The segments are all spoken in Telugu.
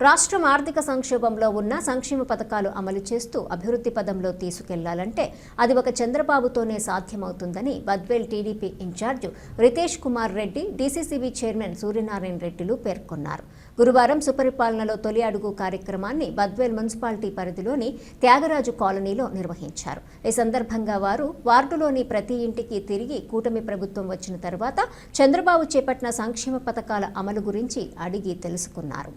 రాష్ట్రం ఆర్థిక సంక్షోభంలో ఉన్న సంక్షేమ పథకాలు అమలు చేస్తూ అభివృద్ధి పదంలో తీసుకెళ్లాలంటే అది ఒక చంద్రబాబుతోనే సాధ్యమవుతుందని Badvel TDP in charge Ritesh Kumar Reddy, DCCB chairman Suryanarayana రెడ్డిలు పేర్కొన్నారు. గురువారం సుపరిపాలనలో తొలి అడుగు కార్యక్రమాన్ని బద్వేల్ మున్సిపాలిటీ పరిధిలోని త్యాగరాజు కాలనీలో నిర్వహించారు. ఈ సందర్భంగా వారు వార్డులోని ప్రతి ఇంటికి తిరిగి కూటమి ప్రభుత్వం వచ్చిన తర్వాత చంద్రబాబు చేపట్టిన సంక్షేమ పథకాల అమలు గురించి అడిగి తెలుసుకున్నారు.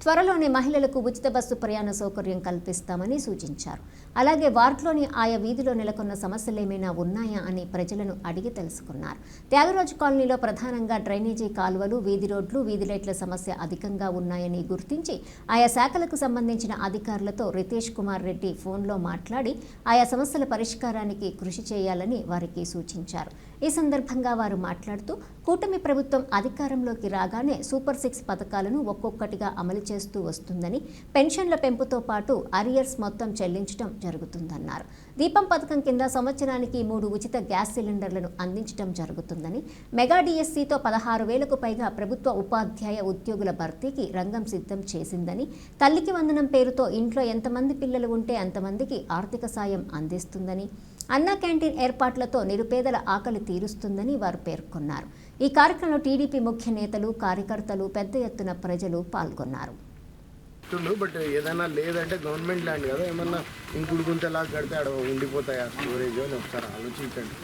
త్వరలోనే మహిళలకు ఉచిత బస్సు ప్రయాణ సౌకర్యం కల్పిస్తామని సూచించారు. అలాగే వార్డులోని ఆయా వీధిలో నెలకొన్న సమస్యలేమైనా ఉన్నాయా అని ప్రజలను అడిగి తెలుసుకున్నారు. త్యాగరాజు కాలనీలో ప్రధానంగా డ్రైనేజీ కాలువలు, వీధి రోడ్లు, వీధి లైట్ల సమస్య అధికంగా ఉన్నాయని గుర్తించి ఆయా శాఖలకు సంబంధించిన అధికారులతో రితేష్ కుమార్ రెడ్డి ఫోన్లో మాట్లాడి ఆయా సమస్యల పరిష్కారానికి కృషి చేయాలని వారికి సూచించారు. ఈ సందర్భంగా వారు మాట్లాడుతూ కూటమి ప్రభుత్వం అధికారంలోకి రాగానే సూపర్ 6 పథకాలను ఒక్కొక్కటిగా అమలు చేస్తూ వస్తుందని, పెన్షన్ల పెంపుతో పాటు అరియర్స్ మొత్తం చెల్లించడం జరుగుతుందన్నారు. దీపం పథకం కింద సంవత్సరానికి 3 ఉచిత గ్యాస్ సిలిండర్లను అందించడం జరుగుతుందని, మెగా డిఎస్సితో 16,000కు పైగా ప్రభుత్వ ఉపాధ్యాయ ఉద్యోగుల భర్తీకి రంగం సిద్ధం చేసిందని, తల్లికి వందనం పేరుతో ఇంట్లో ఎంతమంది పిల్లలు ఉంటే అంతమందికి ఆర్థిక సాయం అందిస్తుందని, అన్నా క్యాంటీన్ ఏర్పాట్లతో నిరుపేదల ఆకలి తీరుస్తుందని వారు పేర్కొన్నారు. ఈ కార్యక్రమంలో టీడీపీ ముఖ్య నేతలు, కార్యకర్తలు, పెద్ద ఎత్తున ప్రజలు పాల్గొన్నారు. బట్ ఏదైనా లేదంటే గవర్నమెంట్ ల్యాండ్ కదా, ఏమన్నా ఇంకుడు గుంతలా కడితే అక్కడ ఉండిపోతాయి ఆ స్టోరేజ్ అని ఒకసారి ఆలోచించండి.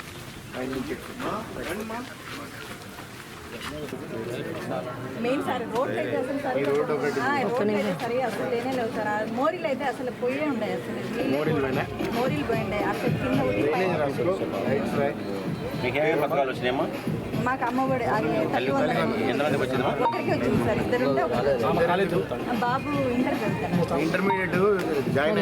మెయిన్ సార్ రోడ్ అయితే అసలు లేనే లేవు సార్. మోరీలు అయితే అసలు పోయే ఉండే, అసలు మోరీలు పోయిండే అసలు కింద. మాకు అమ్మఒడి ఒకరికి వచ్చింది సార్, 2 ఉంటే బాబు ఇంటర్మీడియట్ జాయిన్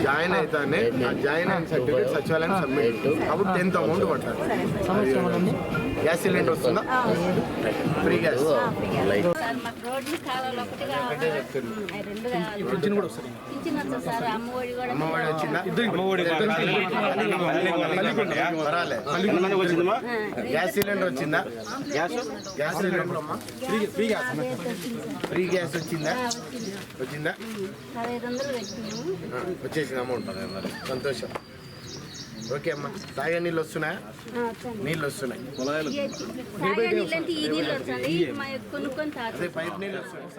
జాయిన్ అవుతానే జాయిన్ అయిన సర్టిఫికేట్ సచివాలయం సబ్మిట్ అప్పుడు 10th అమౌంట్ పట్టాలి. గ్యాస్ సిలిండర్ వస్తుందా? Free gas. అమ్మఒడి వచ్చిందా? గ్యాస్ సిలిండర్ వచ్చిందా? గ్యాస్ సిలిండర్ అమ్మా ఫ్రీ గ్యాస్ వచ్చిందా? వచ్చేసింది అమౌంట్. సంతోషం. ఓకే అమ్మా. తాగే నీళ్ళు వస్తున్నాయా? నీళ్ళు వస్తున్నాయి. అదే పైప్ నీళ్ళు వస్తున్నాయి.